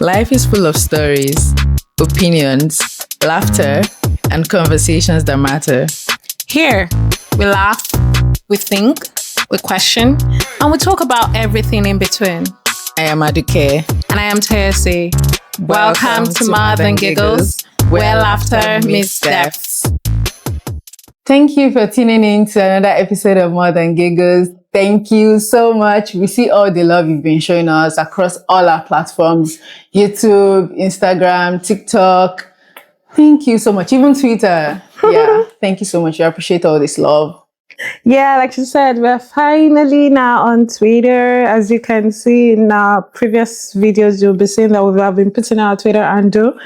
Life is full of stories, opinions, laughter, and conversations that matter. Here, we laugh, we think, we question, and we talk about everything in between. I am Aduke. And I am Tayose. Welcome to More Than Giggles, where laughter meets depth. Thank you for tuning in to another episode of More Than Giggles. Thank you so much. We see all the love you've been showing us across all our platforms, YouTube, Instagram, TikTok. Thank you so much. Even Twitter. Yeah. Thank you so much. We appreciate all this love. Yeah, like you said, we're finally now on Twitter. As you can see in our previous videos, you'll be seeing that we have been putting our Twitter handle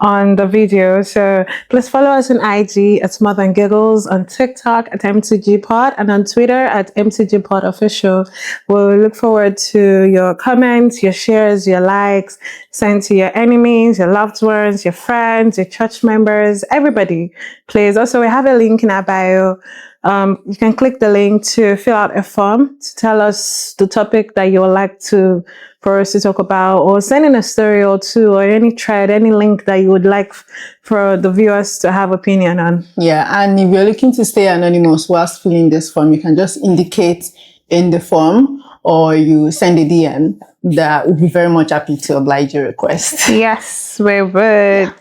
on the video. So please follow us on IG at More Than Giggles, on TikTok at MTGPod, and on Twitter at MTGPod Official. We'll look forward to your comments, your shares, your likes, sent to your enemies, your loved ones, your friends, your church members, everybody. Please. Also, we have a link in our bio. You can click the link to fill out a form to tell us the topic that you would like for us to talk about, or send in a story or two, or any thread, any link that you would like for the viewers to have opinion on. Yeah, and if you're looking to stay anonymous whilst filling this form, you can just indicate in the form, or you send a DM. That would be very much happy to oblige your request. Yes, we would.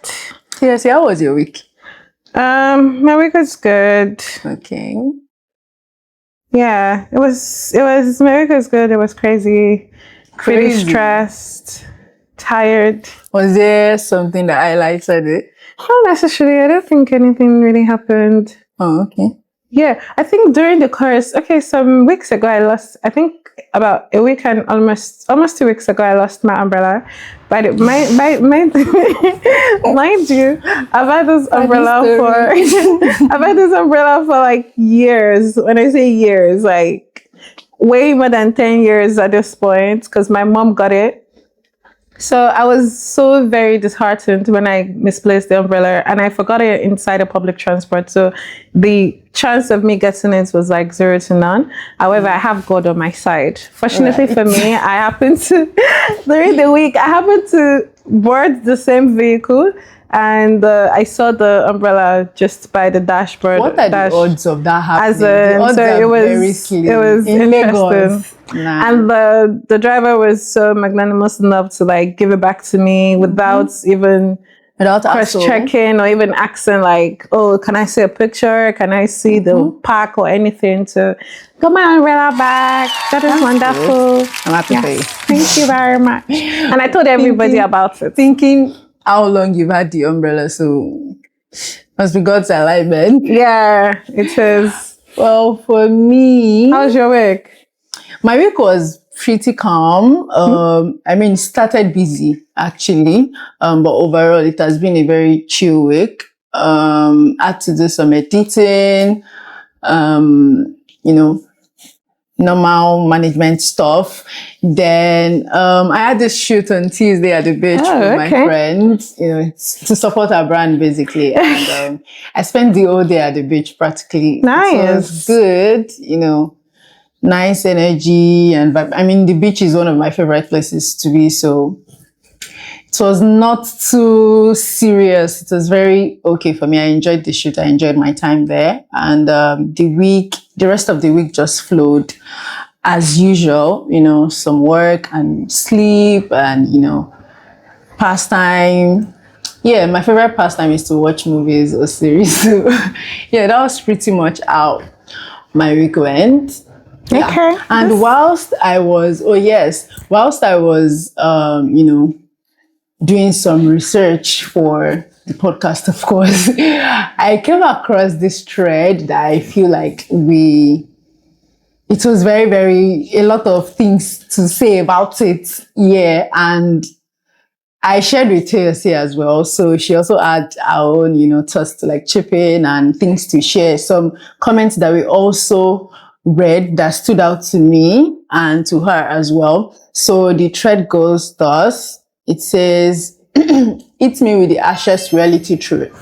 Yes, how was your week? My week was good. Okay. Yeah, my week was good. It was crazy. Pretty stressed, tired. Was there something that highlighted it? Not necessarily. I don't think anything really happened. Oh, okay. Yeah, I think during the course, some weeks ago I think about a week and almost 2 weeks ago, I lost my umbrella. But mind you, I've had this umbrella for like years. When I say years, like way more than 10 years at this point, because my mom got it. So I was so very disheartened when I misplaced the umbrella, and I forgot it inside a public transport. So the chance of me getting it was like 0 to none. However, I have God on my side. Fortunately for me, during the week, I happened to board the same vehicle, and I saw the umbrella just by the dashboard. What are the odds of that happening? It was interesting. Lagos. Nah. And the driver was so magnanimous enough to like give it back to me without cross-checking or even asking like, oh, can I see a picture? Can I see the pack or anything to got my umbrella back? That is wonderful. Good. I'm happy for you. Thank you very much. And I told everybody about it. Thinking how long you've had the umbrella, so must be God's alignment. Yeah, it is. Well, for me, how was your week? My week was pretty calm. It started busy actually, but overall it has been a very chill week. Had to do some editing, normal management stuff. Then I had this shoot on Tuesday at the beach with my friends, to support our brand basically. And I spent the whole day at the beach practically. Nice. It was good, nice energy and vibe. I mean, the beach is one of my favorite places to be, so it was not too serious. It was very okay for me. I enjoyed the shoot. I enjoyed my time there, and the rest of the week just flowed as usual. Some work and sleep and pastime. Yeah, my favorite pastime is to watch movies or series. So yeah, that was pretty much how my week went. Yeah. Okay. And whilst I was doing some research for the podcast, of course, I came across this thread that I feel like it was very, very, a lot of things to say about it. Yeah. And I shared with Tayose as well. So she also had our own, thoughts to like chip in and things to share. Some comments that we also read that stood out to me and to her as well. So the thread goes thus. It says, "Eat me with the harshest reality truth."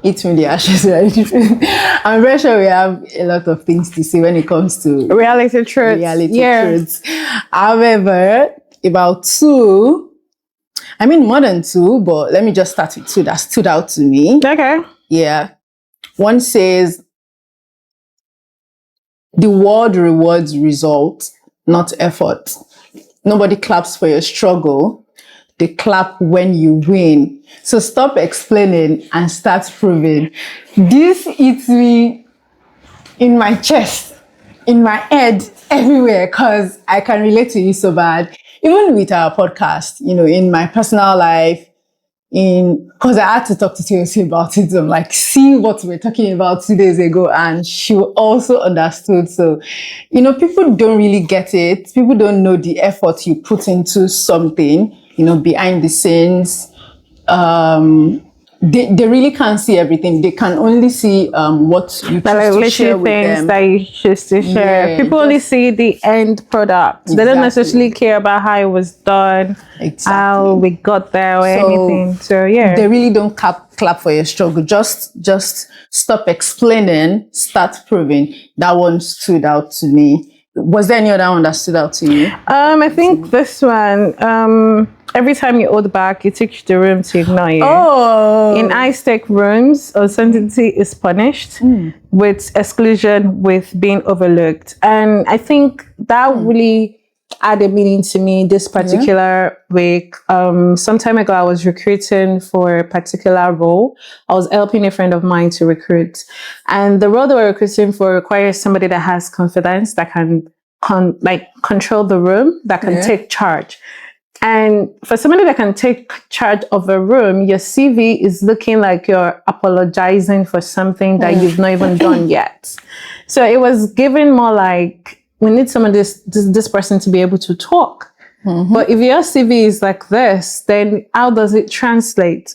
Eat me the harshest reality truth. I'm very sure we have a lot of things to say when it comes to reality truths. Truths. However, about two I mean, more than two, but let me just start with two that stood out to me. Okay. Yeah. One says, the world rewards results, not effort. Nobody claps for your struggle. They clap when you win. So stop explaining and start proving. This hits me in my chest, in my head, everywhere, because I can relate to you so bad. Even with our podcast, in my personal life, because I had to talk to TLC about it. I'm like, see what we're talking about 2 days ago, and she also understood. So, people don't really get it. People don't know the effort you put into something, behind the scenes. They really can't see everything. They can only see what you choose to share with things them. that you choose to share. Yeah, People only see the end product. They don't necessarily care about how it was done, how we got there, or anything. So yeah, they really don't clap for your struggle. Just stop explaining, start proving. That one stood out to me. Was there any other one that stood out to you? I think this one. Every time you hold back, you teach the room to ignore you. Oh. In high-stake rooms, uncertainty is punished with exclusion, with being overlooked. And I think that really added meaning to me this particular week. Some time ago, I was recruiting for a particular role. I was helping a friend of mine to recruit. And the role they were recruiting for requires somebody that has confidence, that can control the room, that can take charge. And for somebody that can take charge of a room, your CV is looking like you're apologizing for something that you've not even done yet. So it was given more like, we need someone, this person to be able to talk. But if your CV is like this, then how does it translate?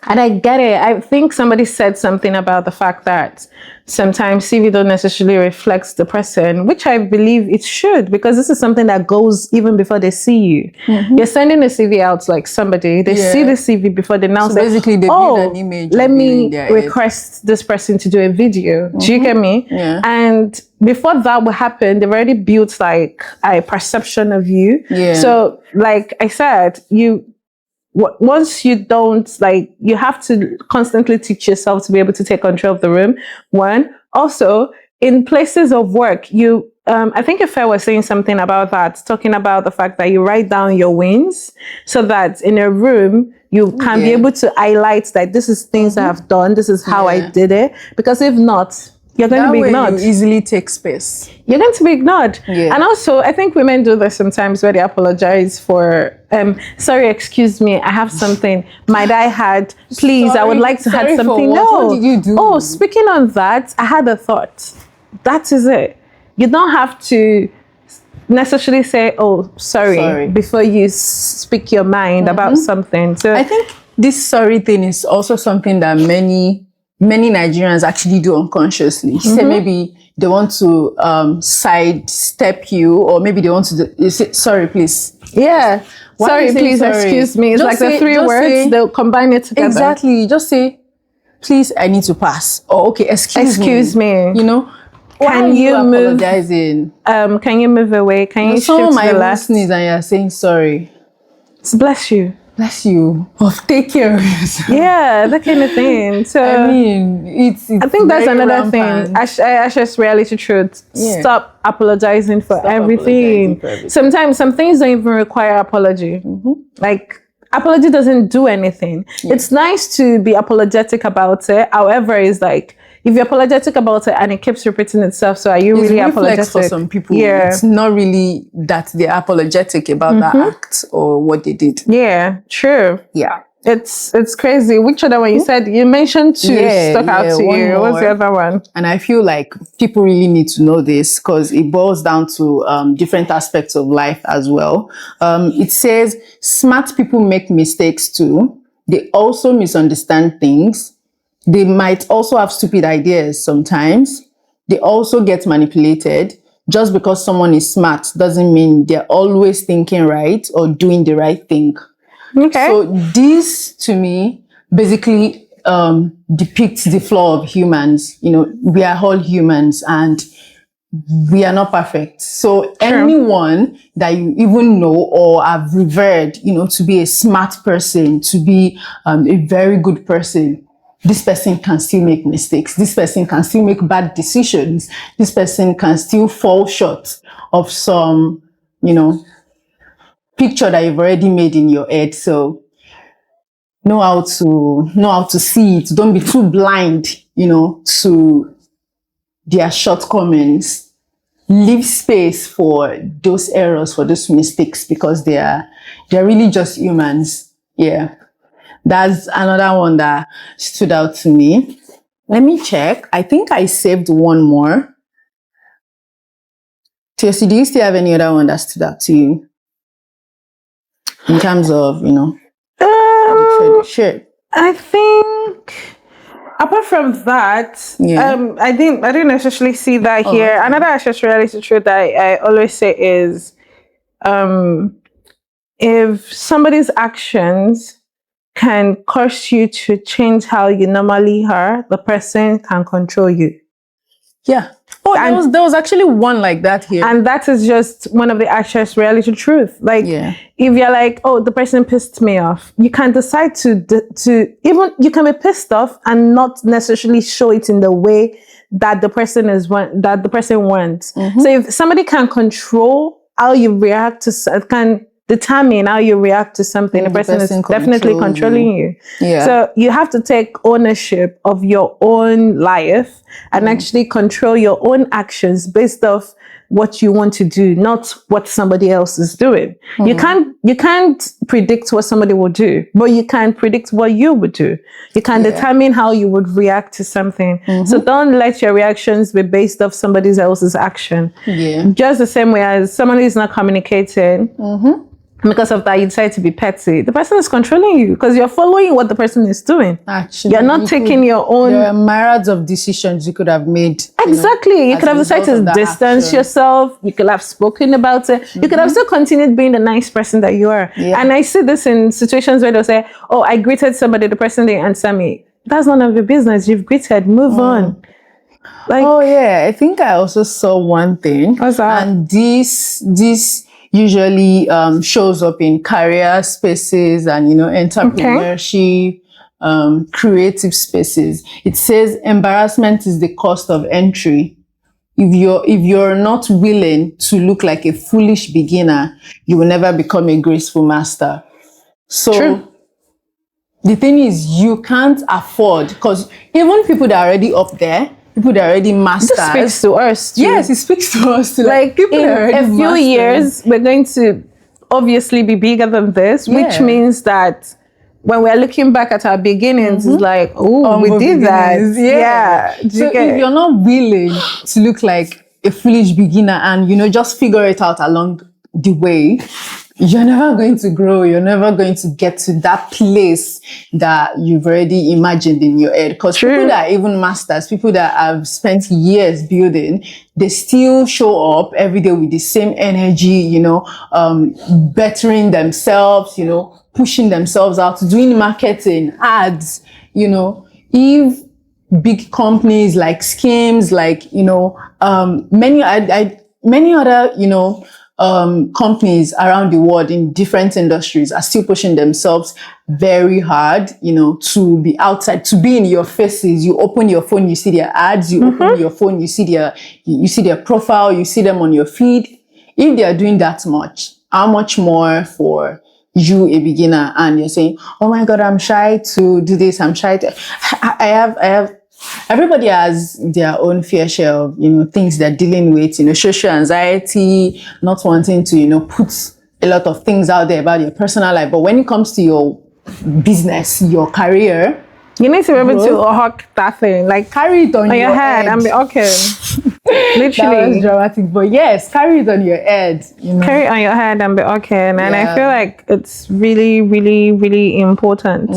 And I get it. I think somebody said something about the fact that sometimes CV don't necessarily reflect the person, which I believe it should, because this is something that goes even before they see you. You're sending a CV out to like somebody, they see the CV before they now say, basically they build an image. Let me request this person to do a video. Do you get me? Yeah. And before that would happen, they've already built like a perception of you. Yeah. So like I said, once you don't, you have to constantly teach yourself to be able to take control of the room. One, also in places of work, I think Ife was saying something about that, talking about the fact that you write down your wins so that in a room, you can be able to highlight that this is things I have done, this is how I did it. Because if not, you're going to be ignored. You easily take space. You're going to be ignored. Yeah. And also, I think women do this sometimes where they apologize for, sorry, excuse me, I have something. Might I had, please, I would like to have something. What did you do? Oh, speaking on that, I had a thought. That is it. You don't have to necessarily say, oh, sorry. Before you speak your mind about something. So I think this sorry thing is also something that many Nigerians actually do unconsciously. Say maybe they want to sidestep you, or maybe they want to you say, sorry, please. Yeah. Sorry, please, excuse me. It's just like the three words, they'll combine it together. Exactly. Just say, please, I need to pass. Or okay, excuse me. Can you move? Apologizing? Can you move away? Can you shift to the left? Sneeze and you're saying sorry. Bless you. Bless you. Or take care of yourself. Yeah, that kind of thing. So I mean, it's I think that's another thing. Ashes reality truth. Yeah. Stop apologizing for everything. Sometimes some things don't even require apology. Like apology doesn't do anything. It's nice to be apologetic about it. However, it's like, if you're apologetic about it and it keeps repeating itself, so are you really apologetic? For some people, it's not really that they're apologetic about that act or what they did. Yeah, true. Yeah. It's crazy. Which other one you said? You mentioned two stuck out to you. What's the other one? And I feel like people really need to know this because it boils down to different aspects of life as well. It says smart people make mistakes too. They also misunderstand things. They might also have stupid ideas sometimes. They also get manipulated. Just because someone is smart doesn't mean they're always thinking right or doing the right thing. Okay. So this, to me, basically depicts the flaw of humans. We are all humans, and we are not perfect. So anyone that you even know or have revered, to be a smart person, to be a very good person, this person can still make mistakes. This person can still make bad decisions. This person can still fall short of some, picture that you've already made in your head. So know how to see it. Don't be too blind, to their shortcomings. Leave space for those errors, for those mistakes, because they're really just humans. Yeah. That's another one that stood out to me. Let me check. I think I saved one more. TLC, do you still have any other one that stood out to you? In terms of, sure. I think apart from that, I didn't necessarily see that here. Okay. Another harshest reality truth that I always say is, if somebody's actions can cause you to change how you normally are, the person can control you. Yeah. Oh, there was actually one like that here. And that is just one of the harshest reality truth. Like, if you're like, oh, the person pissed me off, you can decide to even, you can be pissed off and not necessarily show it in the way that the person wants. Mm-hmm. So if somebody can control how you react to, can determine how you react to something, the person is definitely controlling you. Yeah. So you have to take ownership of your own life and actually control your own actions based off what you want to do, not what somebody else is doing. You can't predict what somebody will do, but you can predict what you would do. You can determine how you would react to something. So don't let your reactions be based off somebody else's action. Yeah. Just the same way as somebody is not communicating. Because of that, you decide to be petty. The person is controlling you because you're following what the person is doing. Actually, you're not taking your own. There are myriads of decisions you could have made. Exactly. You could have decided to distance yourself. You could have spoken about it. You could have still continued being the nice person that you are. Yeah. And I see this in situations where they'll say, oh, I greeted somebody, the person didn't answer me. That's none of your business. You've greeted. Move on. Like, oh, yeah. I think I also saw one thing. What's that? And this usually shows up in career spaces and, entrepreneurship, creative spaces. It says embarrassment is the cost of entry. If you're not willing to look like a foolish beginner, you will never become a graceful master. So the thing is, you can't afford, because even people that are already up there, people that are already masters. This speaks to us too. Yes, it speaks to us too. Like people in a few years, we're going to obviously be bigger than this, which means that when we're looking back at our beginnings, it's like, oh, we did that. Yeah. So if you're not willing to look like a foolish beginner and, just figure it out along the way, you're never going to grow. You're never going to get to that place that you've already imagined in your head. Because people that are even masters, people that have spent years building, they still show up every day with the same energy, bettering themselves, pushing themselves out, doing marketing, ads, if big companies like Skims, like, many other, companies around the world in different industries are still pushing themselves very hard, to be outside, to be in your faces. You open your phone, you see their ads, you open your phone, you see their profile, you see them on your feed. If they are doing that much, how much more for you, a beginner, and you're saying, oh my God, I'm shy to do this. I'm shy to, I have, everybody has their own fair share of, things they're dealing with, social anxiety, not wanting to, put a lot of things out there about your personal life. But when it comes to your business, your career, you need to be able to hawk that thing, like carry it on your head and be okay. Literally. That was dramatic, but yes, carry it on your head. Carry it on your head and be okay. And I feel like it's really, really, really important.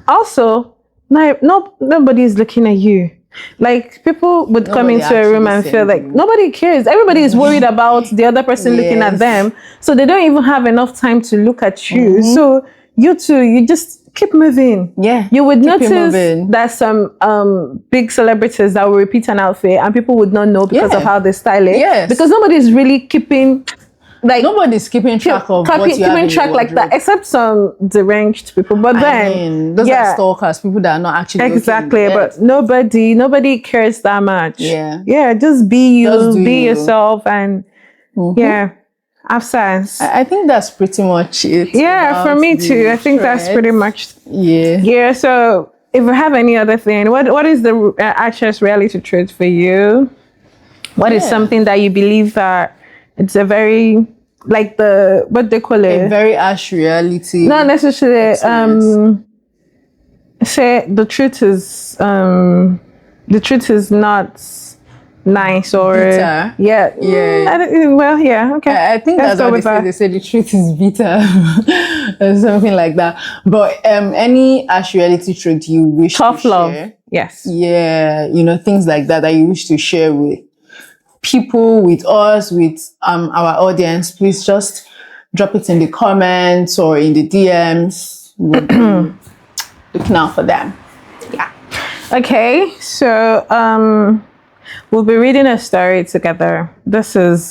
Also, nobody is looking at you. Like, people would come into a room and feel like nobody cares. Everybody is worried about the other person looking at them. So they don't even have enough time to look at you. So you too, you just keep moving. Yeah, You would keep it notice moving. that some big celebrities that will repeat an outfit and people would not know because of Yeah. how they style it. Yes. Because nobody's really keeping, like, Nobody's keeping track of what you have keeping in track your like that, wardrobe. except some deranged people. But then, Those are stalkers, people that are not actually exactly. looking. But nobody cares that much. Yeah. Just be you, Just do be you. yourself, and yeah, absence. I think that's pretty much it. Yeah, for about me the too. I think that's thread. pretty much. Yeah. Yeah. So, if we have any other thing, what is the harshest reality truth for you? What is something that you believe that it's a very, like, the, what they call it? A very harsh reality. Not necessarily. experience. Say the truth is not nice or Bitter. yeah. Well, yeah. Okay. I think Let's that's go what they with say. that. They say the truth is bitter, or something like that. But any harsh reality truth you wish Tough to love. share, Yes. yeah, things like that you wish to share with people, with us, with our audience, please just drop it in the comments or in the DMs. We'll be looking out for them. Yeah. Okay. So we'll be reading a story together.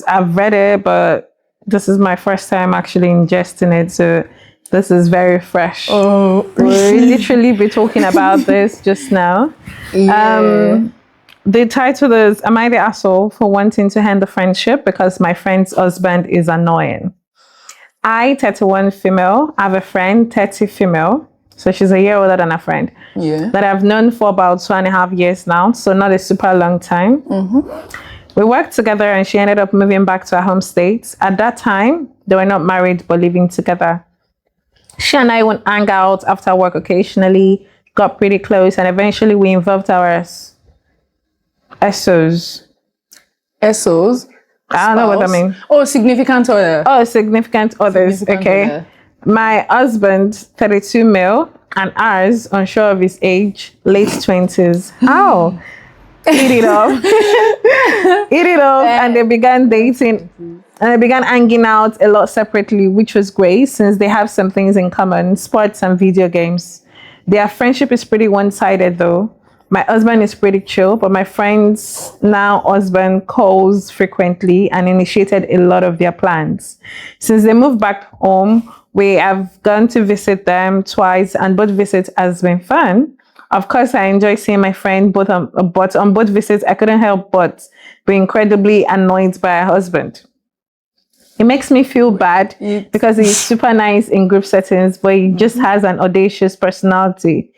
I've read it, but this is my first time actually ingesting it. So this is very fresh. Oh, We'll literally be talking about this just now. yeah. The title is, Am I the asshole for wanting to end the friendship because my friend's husband is annoying? I, 31 female, have a friend, 30 female. So she's a year older than a friend. Yeah. That I've known for about 2.5 years now. So not a super long time. We worked together and she ended up moving back to her home state. At that time, they were not married but living together. She and I would hang out after work occasionally, got pretty close, and eventually we involved our SOs. SOs? I don't know what I mean. Oh, significant other. Oh, significant others. Significant Okay. other. My husband, 32 male, and ours, unsure of his age, late 20s. Ow. Eat it up. Eat it up. And they began dating. And they began hanging out a lot separately, which was great since they have some things in common, sports and video games. Their friendship is pretty one-sided though. My husband is pretty chill, but my friend's now husband calls frequently and initiated a lot of their plans. Since they moved back home, we have gone to visit them twice, and both visits has been fun. Of course, I enjoy seeing my friend, but on both visits, I couldn't help but be incredibly annoyed by her husband. It makes me feel bad because he's super nice in group settings, but he just has an audacious personality.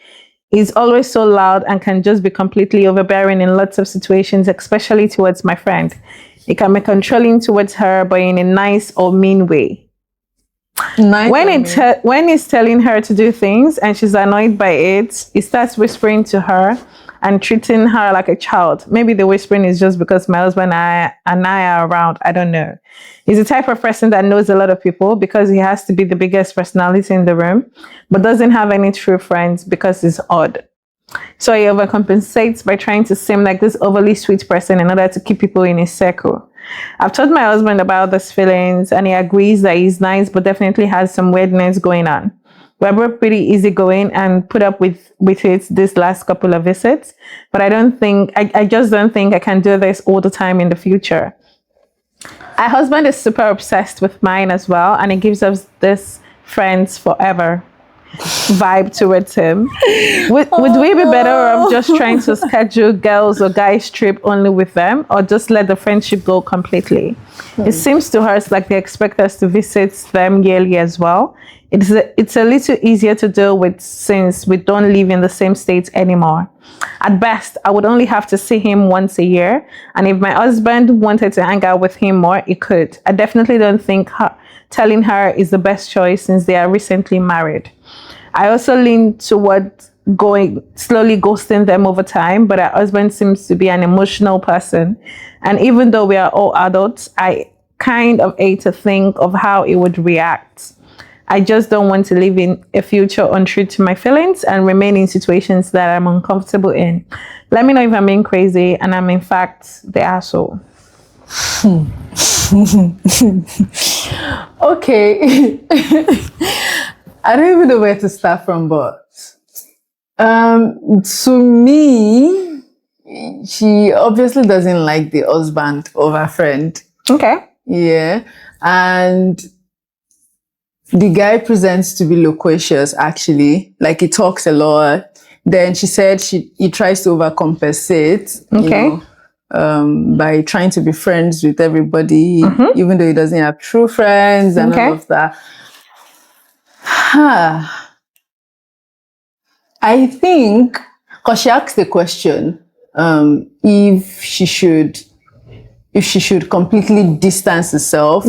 He's always so loud and can just be completely overbearing in lots of situations, especially towards my friend. He can be controlling towards her, but in a nice or mean way. When he's telling her to do things and she's annoyed by it, he starts whispering to her and treating her like a child. Maybe the whispering is just because my husband and I are around. I don't know. He's the type of person that knows a lot of people because he has to be the biggest personality in the room, but doesn't have any true friends because he's odd. So he overcompensates by trying to seem like this overly sweet person in order to keep people in his circle. I've told my husband about these feelings and he agrees that he's nice, but definitely has some weirdness going on. We're both pretty easygoing and put up with it this last couple of visits, but I just don't think I can do this all the time in the future. Our husband is super obsessed with mine as well, and he gives us this friends forever vibe towards him. Would we be better off just trying to schedule girls or guys trip only with them, or just let the friendship go completely? It seems to us like they expect us to visit them yearly as well. It's a little easier to deal with since we don't live in the same state anymore. At best, I would only have to see him once a year, and if my husband wanted to hang out with him more, he could. I definitely don't think telling her is the best choice since they are recently married. I also lean toward slowly ghosting them over time, but her husband seems to be an emotional person. And even though we are all adults, I kind of hate to think of how he would react. I just don't want to live in a future untrue to my feelings and remain in situations that I'm uncomfortable in. Let me know if I'm being crazy and I'm in fact the asshole. Okay. I don't even know where to start from, but to me, she obviously doesn't like the husband of her friend. Okay. Yeah. And the guy presents to be loquacious, actually. Like, he talks a lot. Then she said he tries to overcompensate. Okay. By trying to be friends with everybody, even though he doesn't have true friends and all of that. I think, because she asked the question, if she should completely distance herself,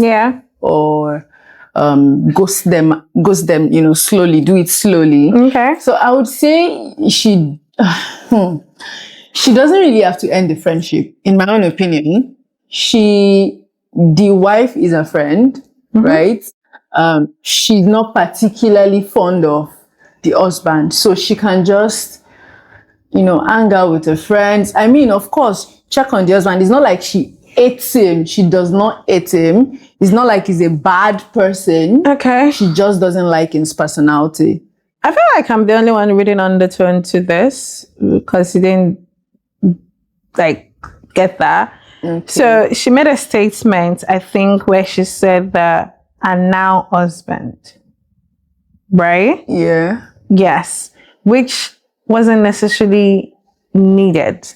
or ghost them, slowly, do it slowly. Okay. So I would say she doesn't really have to end the friendship, in my own opinion. The wife is a friend, right? She's not particularly fond of the husband, so she can just, hang out with her friends. I mean, of course, check on the husband. It's not like she hates him. She does not hate him. It's not like he's a bad person. Okay. She just doesn't like his personality. I feel like I'm the only one reading undertone to this, because he didn't get that. Okay. So she made a statement, I think, where she said that "and now husband," right? Yeah. Yes, which wasn't necessarily needed.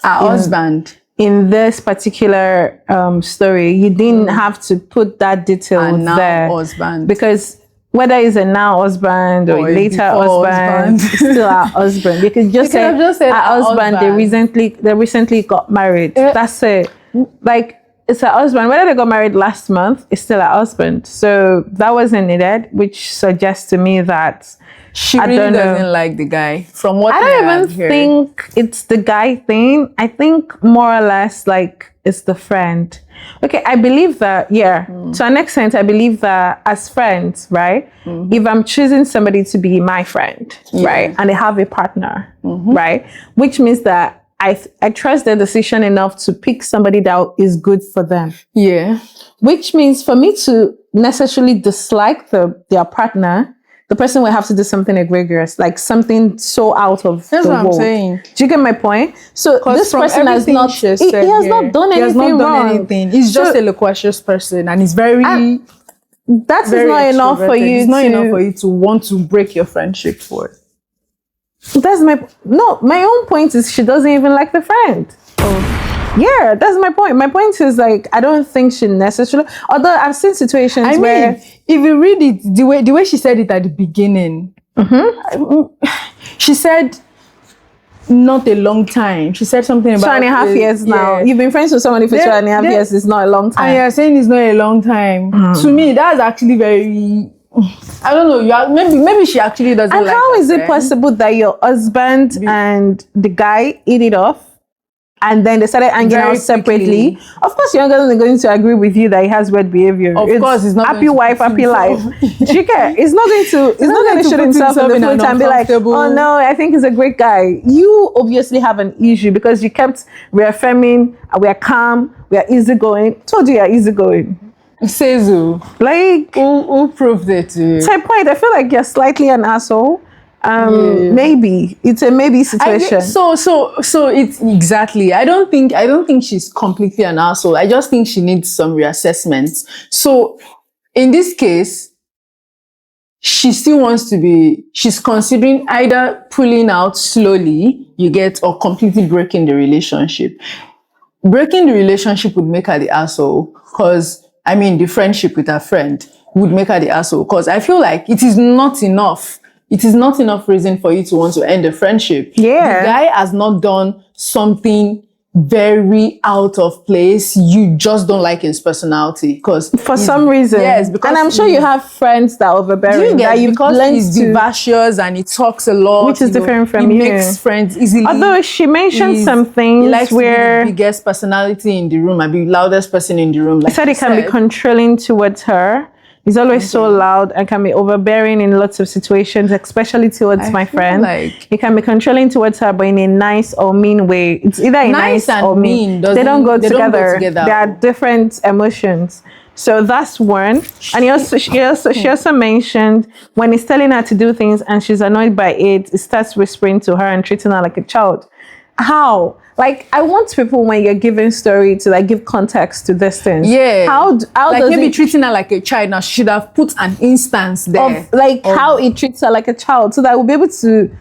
Husband. In this particular story, you didn't have to put that detail and now there. Husband. Because whether it's a now husband or a later husband, it's still our husband. You could just say our husband. They recently got married. That's it. Like, it's her husband. Whether they got married last month, it's still her husband. So that wasn't needed, which suggests to me that she really doesn't like the guy. From what I don't even think it's the guy thing. I think more or less like it's the friend. Okay, I believe that, to an extent, I believe that as friends, right? If I'm choosing somebody to be my friend, right? And they have a partner, right? Which means that I trust their decision enough to pick somebody that is good for them. Yeah. Which means for me to necessarily dislike their partner, the person will have to do something egregious, like something so out of That's the what world. I'm saying. Do you get my point? So this person has not, he has not done anything wrong. He's just a loquacious person, and he's very that is not enough for you. It's not enough for you to want to break your friendship for it. That's my own point is she doesn't even like the friend. Yeah, that's my point. My point is, like, I don't think she necessarily, although I've seen situations where if you read it the way she said it at the beginning, she said not a long time. She said something about 2.5 years now. You've been friends with somebody for 2.5 years. It's not a long time. And you're saying it's not a long time. To me, that's actually very, I don't know. Maybe she actually doesn't. And like how is friend. it possible that your husband and the guy hit it off, and then they started hanging out separately? Of course, you're not going to agree with you that he has weird behavior. Of course, it's not happy wife, happy life. Chika, it's not going to shoot himself in the foot and be like, "Oh no, I think he's a great guy." You obviously have an issue because you kept reaffirming, "We are calm, we are easygoing." Told you are easygoing. Says who? Like, who proved it to you? Type point. I feel like you're slightly an asshole. Maybe it's a maybe situation. So it's exactly. I don't think she's completely an asshole. I just think she needs some reassessments. So in this case, she still wants to be. She's considering either pulling out slowly, or completely breaking the relationship. Breaking the relationship would make her the asshole, because the friendship with her friend would make her the asshole, because I feel like it is not enough. It is not enough reason for you to want to end a friendship. Yeah. The guy has not done something very out of place. You just don't like his personality, because for some reason. Yes, because and I'm sure you have friends that are overbearing. Because he's vivacious and he talks a lot, which is different from you. He makes friends easily. Although she mentioned some things he likes where to be the biggest personality in the room, and be loudest person in the room. Like he said, he can be controlling towards her. He's always so loud and can be overbearing in lots of situations, especially towards my friend. Like he can be controlling towards her, but in a nice or mean way. It's either nice and or mean. They don't go together. They are different emotions. So that's one. And she also mentioned when he's telling her to do things and she's annoyed by it, he starts whispering to her and treating her like a child. How? Like, I want people, when you're giving story, to like give context to this thing. Yeah. How like does maybe it treating her like a child. Now, she should have put an instance there. of like how it treats her like a child, so that we'll be able to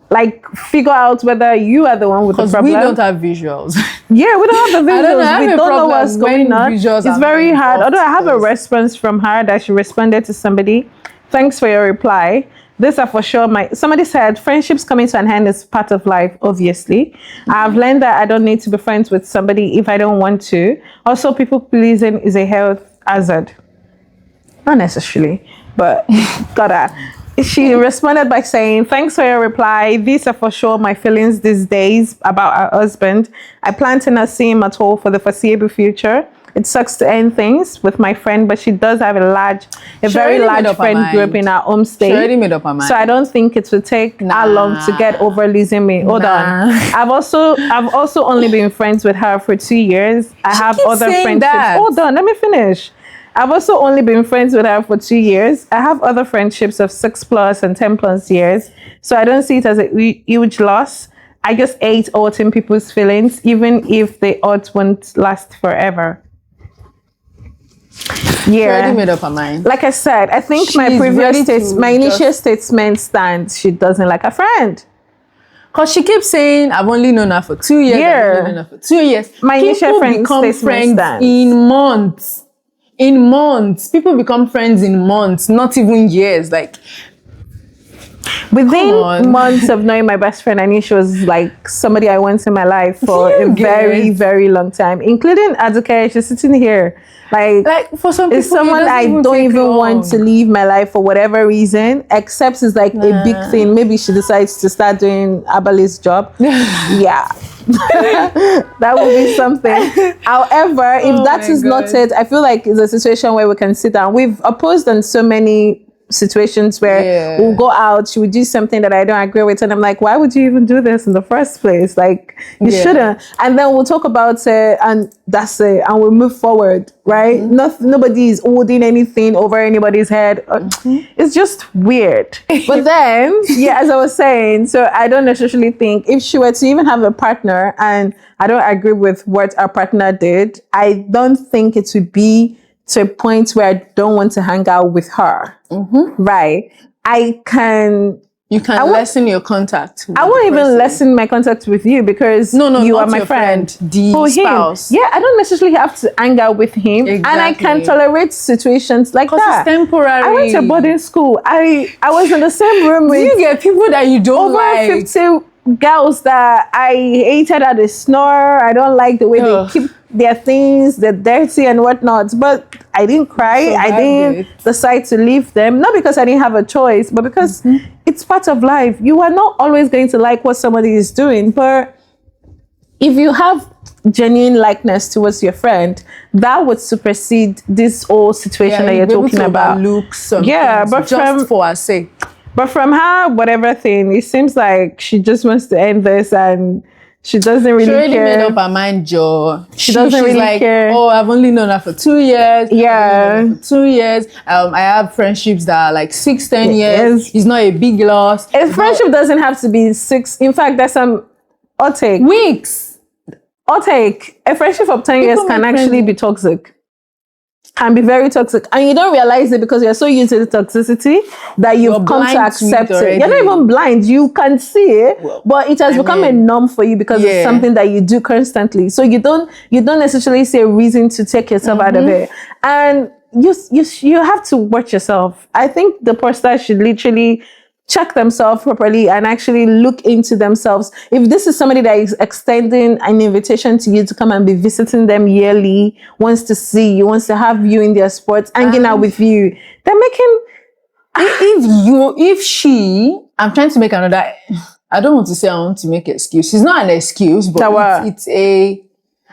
like figure out whether you are the one with the Because problem. we don't have visuals. Yeah, we don't have the I don't know, I visuals. have We a don't know problem what's going when on. visuals It's are very not hard. involved, Although I have a because- response from her that she responded to somebody. Thanks for your reply. These are for sure somebody said friendships coming to an end is part of life, obviously. I've learned that I don't need to be friends with somebody if I don't want to. Also, people pleasing is a health hazard. Not necessarily, but gotta. She responded by saying, thanks for your reply. These are for sure my feelings these days about her husband. I plan to not see him at all for the foreseeable future. It sucks to end things with my friend, but she does have a very already made large up her friend mind. group in her home state. She already made up her mind. So I don't think it will take her long to get over losing me. Hold on. I've also only been friends with her for 2 years. I have keeps other saying friendships. that. Hold on, let me finish. I've also only been friends with her for 2 years. I have other friendships of 6+ and 10+ years. So I don't see it as a huge loss. I just hate hurting people's feelings, even if the odds won't last forever. She already made up her mind. Like I said, I think my She's ready previous to my initial statement stands. She doesn't like a friend. Because she keeps saying, I've only known her for 2 years. Yeah. I've only known her for 2 years. My initial People friend become statement friends stands. in months. In months. People become friends in months, not even years. Like, Within Come on. months of knowing my best friend, I knew she was like somebody I want in my life for You a very, get- very long time, including Aduke. She's sitting here. Like for some people, it's someone it doesn't I don't take even long. want to leave my life for whatever reason, except it's like a big thing. Maybe she decides to start doing Abali's job. Yeah. That would be something. However, if Oh that my is not God. it, I feel like it's a situation where we can sit down. We've opposed on so many situations where Yeah. we'll go out, she would do something that I don't agree with, and I'm like, why would you even do this in the first place? Like, you Yeah. shouldn't. And then we'll talk about it, and that's it, and we'll move forward, right? Nobody is holding anything over anybody's head. It's just weird. But then, yeah, as I was saying, so I don't necessarily think if she were to even have a partner and I don't agree with what our partner did, I don't think it would be to a point where I don't want to hang out with her. Right. You can lessen your contact. I won't even lessen my contact with you because No, you not are my your friend. the For him. spouse. Yeah, I don't necessarily have to hang out with him. And I can Exactly. tolerate situations like Because that. it's temporary. I went to boarding school. I was in the same room Do with you get people that you don't over like? 50 girls that I hated how they snore. I don't like the way Ugh. they keep their things, they're dirty and whatnot. But I didn't cry. I didn't decide to leave them. Not because I didn't have a choice, but because it's part of life. You are not always going to like what somebody is doing. But if you have genuine likeness towards your friend, that would supersede this whole situation that you're talking about. Yeah, but just for her sake. But from her, whatever thing, it seems like she just wants to end this and she doesn't really She already care. made up her mind, Joe. She doesn't she's really like, care. Oh, I've only known her for 2 years. Yeah. For 2 years. I have friendships that are like 6-10 years. Yes. It's not a big loss. A friendship doesn't have to be 6. In fact, there's some outtake. Weeks. Outtake. A friendship of 10 years People can make actually friends. be toxic. Can be very toxic. And you don't realize it because you're so used to the toxicity that you've You're come to blind to it accept it. already. You're not even blind. You can see it, Well, but it has become a norm for you because it's yeah. something that you do constantly. So you don't necessarily see a reason to take yourself out of it. And you have to watch yourself. I think the person should literally check themselves properly and actually look into themselves. If this is somebody that is extending an invitation to you to come and be visiting them yearly, wants to see you, wants to have you in their sports, hanging out with you, they're making... I'm trying to make another, I don't want to say I want to make excuse. It's not an excuse, but it's a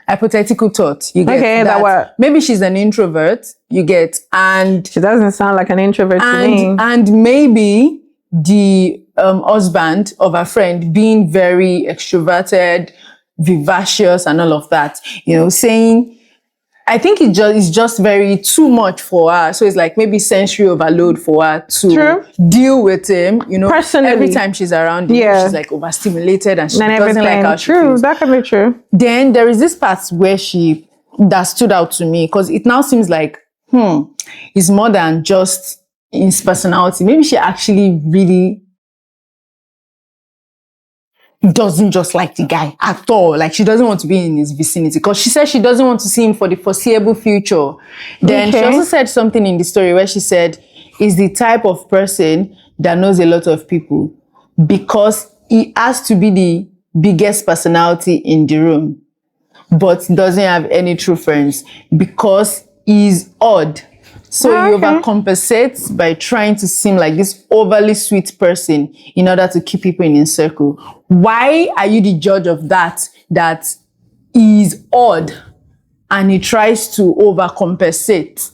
hypothetical thought. You get Okay, that what? Maybe she's an introvert, you get, and She doesn't sound like an introvert to me. and maybe the husband of her friend being very extroverted, vivacious, and all of that, saying, I think it's just very too much for her. So it's like maybe sensory overload for her to True. deal with him. You know, Personally. every time she's around him, Yeah. she's like overstimulated and she And doesn't like everything. how she True, feels. that can be true. Then there is this part where that stood out to me because it now seems like, it's more than just his personality. Maybe she actually really doesn't just like the guy at all. Like she doesn't want to be in his vicinity because she said she doesn't want to see him for the foreseeable future. Then she also said something in the story where she said is the type of person that knows a lot of people because he has to be the biggest personality in the room, but doesn't have any true friends because he's odd. So he overcompensates by trying to seem like this overly sweet person in order to keep people in his circle. Why are you the judge of that he's odd and he tries to overcompensate?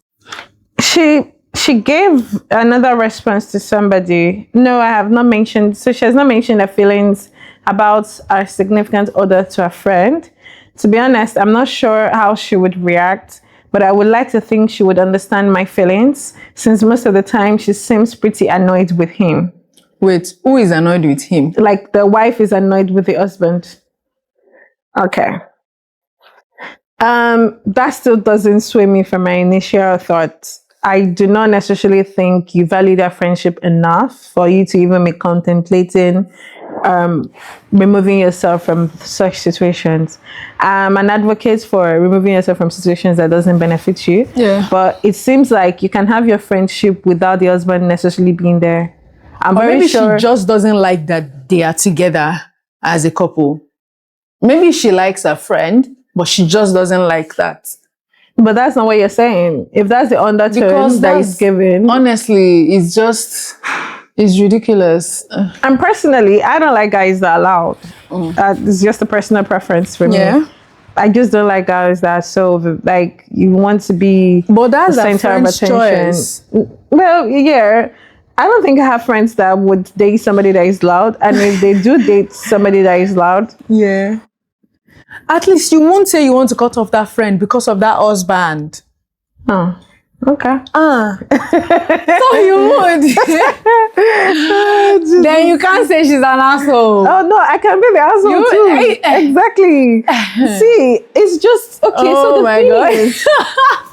She gave another response to somebody. No, I have not mentioned. So she has not mentioned her feelings about our significant other to a friend. To be honest, I'm not sure how she would react, but I would like to think she would understand my feelings since most of the time she seems pretty annoyed with him. Wait, who is annoyed with him? Like the wife is annoyed with the husband. Okay. That still doesn't sway me from my initial thoughts. I do not necessarily think you value that friendship enough for you to even be contemplating removing yourself from such situations. I'm an advocate for removing yourself from situations that doesn't benefit you. Yeah. But it seems like you can have your friendship without the husband necessarily being there. I'm very maybe sure she just doesn't like that they are together as a couple. Maybe she likes her friend, but she just doesn't like that. But that's not what you're saying. If that's the undertone that is given. Honestly, it's ridiculous. And personally, I don't like guys that are loud. It's just a personal preference for me. Yeah. I just don't like guys that are so, like, you want to be But that's the a center of friend's attention. choice. Well, yeah. I don't think I have friends that would date somebody that is loud. And if they do date somebody that is loud. Yeah. At least you won't say you want to cut off that friend because of that husband. Oh, okay. So you would. Then you can't say she's an asshole. Oh, no, I can be the asshole too. Exactly. See, it's just, okay, so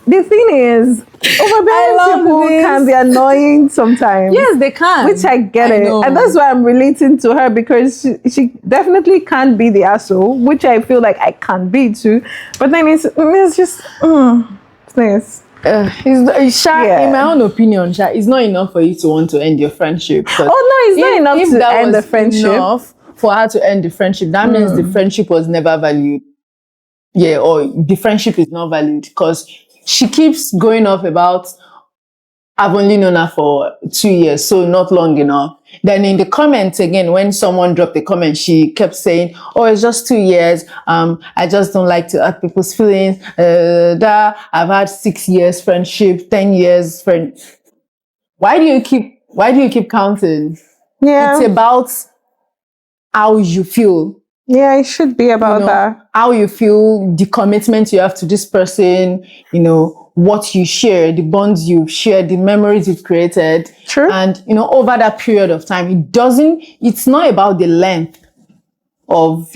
the thing is, overbearing people can be annoying sometimes. Yes, they can. Which I get it. And that's why I'm relating to her because she definitely can't be the asshole, which I feel like I can be too. But then it's just, please. In my own opinion, it's not enough for you to want to end your friendship. Oh, no, it's not enough to end the friendship. Enough for her to end the friendship, that means the friendship was never valued. Yeah, or the friendship is not valued because she keeps going off about, I've only known her for 2 years, so not long enough. Then in the comments again, when someone dropped a comment, she kept saying, oh, it's just 2 years. I just don't like to hurt people's feelings. I've had 6 years friendship, 10 years friend. Why do you keep counting? Yeah. It's about how you feel. Yeah, it should be about that. How you feel, the commitment you have to this person, what you share, the bonds you've shared, the memories you've created. True. And, over that period of time, it's not about the length of,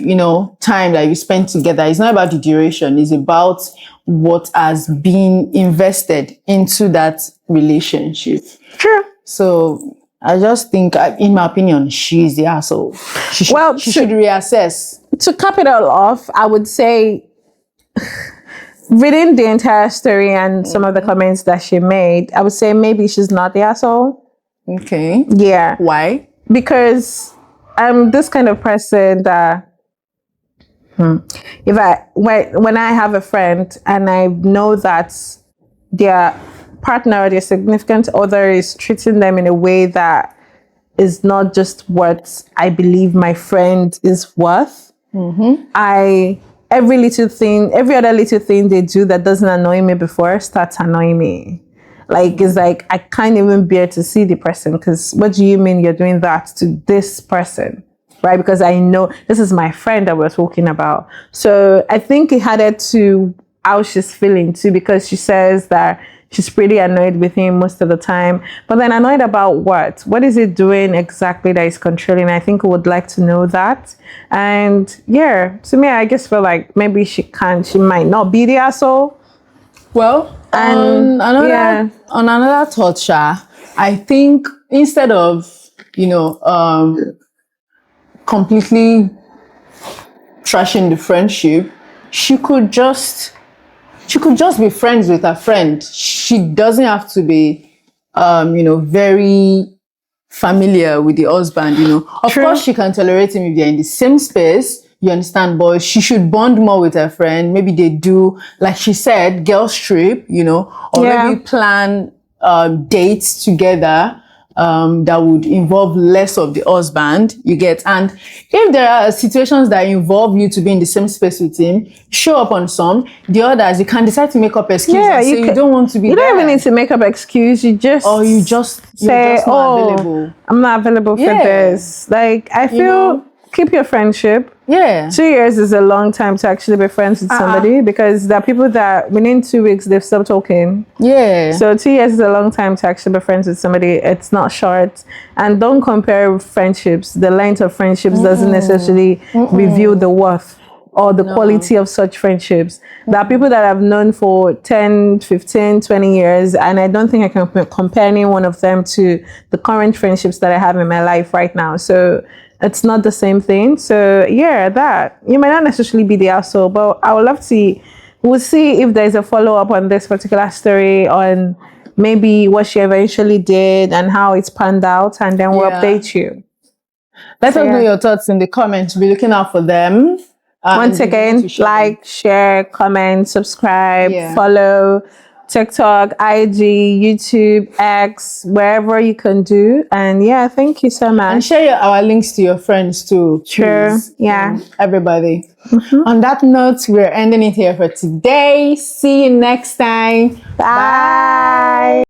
time that you spend together. It's not about the duration. It's about what has been invested into that relationship. True. So I just think, in my opinion, she's the asshole. She should reassess. To cap it all off, I would say, reading the entire story and some of the comments that she made, I would say maybe she's not the asshole. Okay. Yeah. Why? Because I'm this kind of person that when I have a friend and I know that their partner or their significant other is treating them in a way that is not just what I believe my friend is worth, every other little thing they do that doesn't annoy me before starts annoying me. Like, it's like, I can't even bear to see the person because what do you mean you're doing that to this person? Right? Because I know this is my friend that we're talking about. So I think it added to how she's feeling too, because she says that she's pretty annoyed with him most of the time. But then annoyed about what? What is it doing exactly that is controlling? I think we would like to know that. And yeah, to me, I just feel like maybe she might not be the asshole. Well, And on another thought, Sha, I think instead of, completely trashing the friendship, she could just be friends with her friend. She doesn't have to be, very familiar with the husband. Of True. course, she can tolerate him if they're in the same space. You understand, but she should bond more with her friend. Maybe they do, like she said, girls trip, or maybe plan dates together that would involve less of the husband, you get. And if there are situations that involve you to be in the same space with him, show up on some. The others, you can decide to make up excuses and say you don't want to be there. You don't even need to make up excuse. You just you're just not available. I'm not available for this. Like, I feel keep your friendship. Yeah. 2 years is a long time to actually be friends with somebody, because there are people that within 2 weeks they've stopped talking. Yeah. So 2 years is a long time to actually be friends with somebody. It's not short. And don't compare friendships. The length of friendships doesn't necessarily reveal the worth or the quality of such friendships. There are people that I've known for 10, 15, 20 years, and I don't think I can compare any one of them to the current friendships that I have in my life right now. So it's not the same thing. So yeah, that you might not necessarily be the asshole, but I would love to. We'll see if there's a follow-up on this particular story, on maybe what she eventually did and how it's panned out, and then we'll update you. Let us know your thoughts in the comments. We'll be looking out for them. Once again, like, share, comment, subscribe, follow TikTok, IG, YouTube, X, wherever you can do. And yeah, thank you so much. And share our links to your friends too. Sure. Please. Yeah. Everybody. On that note, we're ending it here for today. See you next time. Bye.